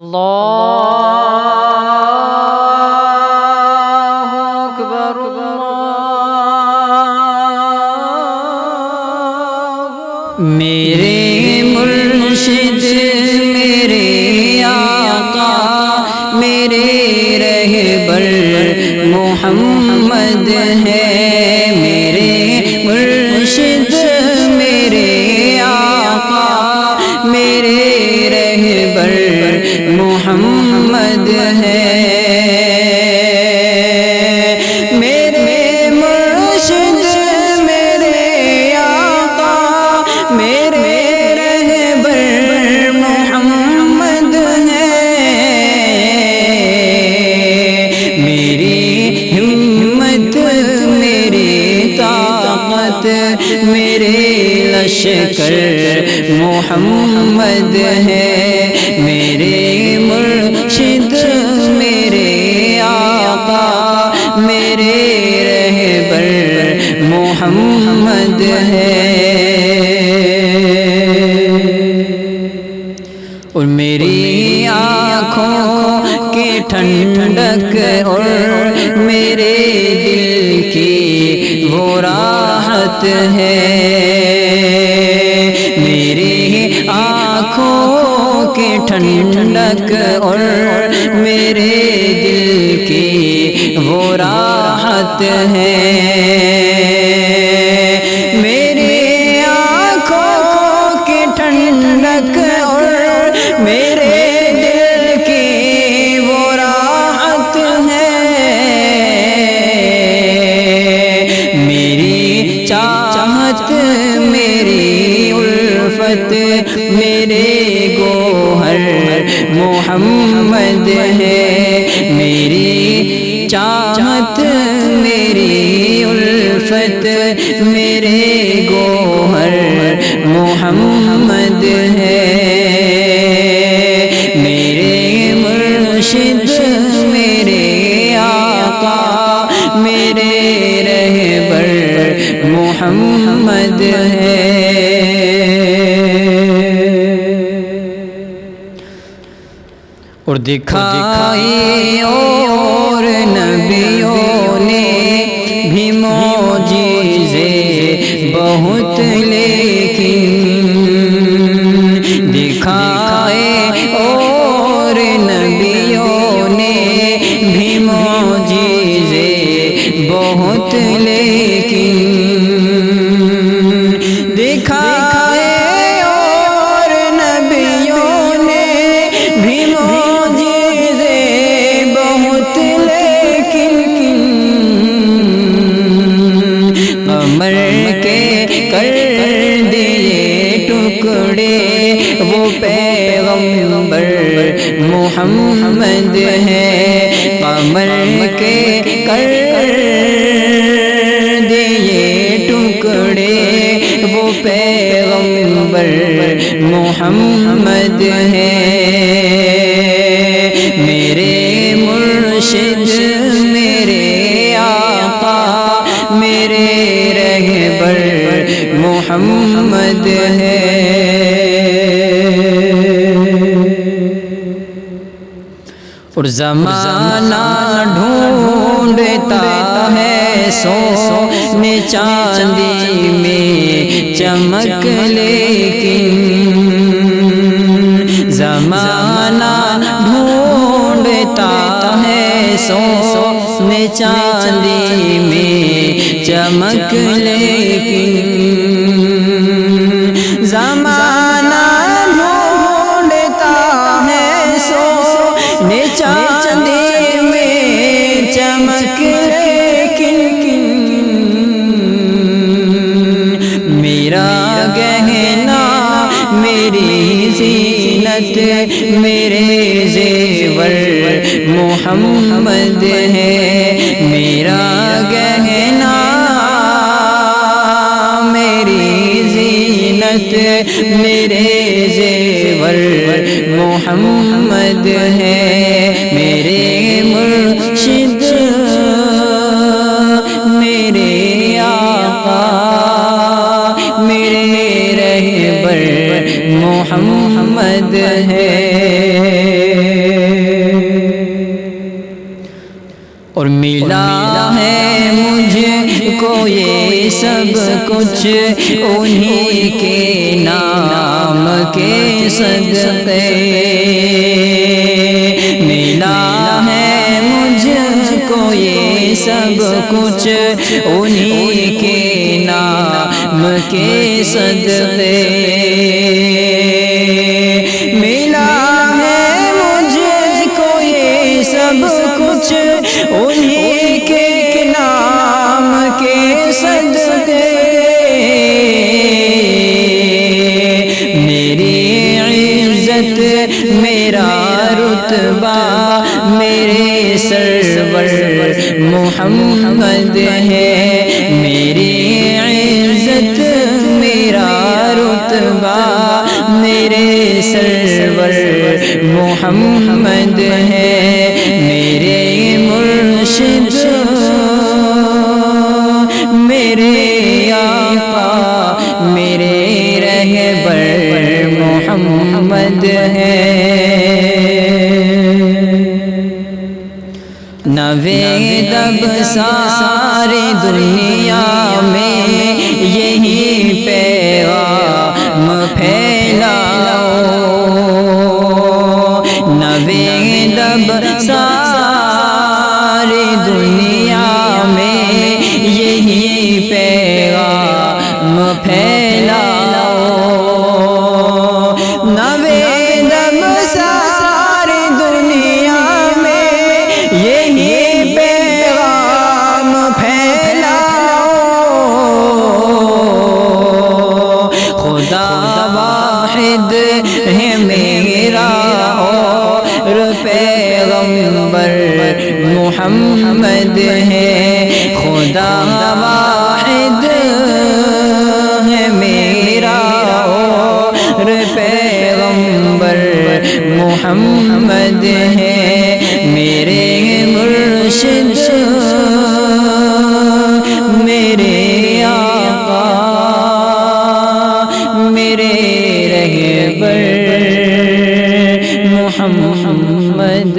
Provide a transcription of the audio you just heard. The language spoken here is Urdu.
اللہ اکبر اللہ میرے مرشد میرے آقا میرے رہبر محمد ہے میرے مرشد میرے آقا میرے رہبر محمد ہے میرے مرشد میرے آقا میرے رہبر محمد ہے میری ہمت میری طاقت میرے لشکر محمد ہے میرے مرشد میرے آقا میرے رہبر محمد ہے اور میری آنکھوں کی ٹھنڈک اور میرے دل کی وہ راحت ہے میری آنکھوں کی ٹھنڈک اور میرے دل کی وہ راحت ہے میری آنکھوں کی ٹھنڈک اور میرے دل کی وہ راحت ہے میری چاہت میری الفت میرے گوہر محمد ہے میری چاہت میری الفت میرے گوہر محمد ہے میرے مرشد میرے آقا میرے رہبر محمد ہے اور دکھائی اور نبیوں نے بھی معجزے بہت لیکن دکھائے اور نبیوں نے بھی معجزے بہت لیکن دکھائے اور نبیوں نے بھی معجزے بہت لیکن قمر کے کر دیے ٹکڑے وہ پیغمبر محمد ہے قمر کے کر دیے ٹکڑے وہ پیغمبر محمد ہے میرے مرشد میرے آقا میرے رہبر محمد ہے اور زمانہ ڈھونڈتا ہے سونے چاندی میں چمک لیکن زمانہ ڈھونڈتا ہے سونے چاندی میں چمک لیکن زمانہ ڈھونڈتا ہے سونے چاندی میں چمک لیکن میرا گہنا میری زینت میرے زیور محمد ہے میرا گہنا میری زینت میرے زیور محمد ہے میرے مرشد میرے آقا میرے رہبر محمد ہے اور ملا ہے مجھ کو یہ سب کچھ انہی کے نام کے صدقے، ملا ہے مجھ کو یہ سب کچھ انہی کے نام کے صدقے، ملا ہے مجھ کو یہ سب کچھ انہی کے نام کے صدقے، میری عزت میرا رتبہ میرے سرور محمد ہے، میری عزت میرا رتبہ میرے سرور محمد ہے، میرے مرشد میرے آقا میرے رہبر محمد ہے، نوے دب ساری دنیا میں یہی پیغام پھیلاؤ، نوے دب ساری دنیا میں یہی پیغام پھیلاؤ، نوے دب ساری دنیا میں یہی پیغام پھیلاؤ، خدا واحد ہے میرا اور پیغمبر محمد ہے، خدا واحد ہے میرا اور پیغمبر محمد ہے، میرے مرشد میرے آقا میرے رہبر محمد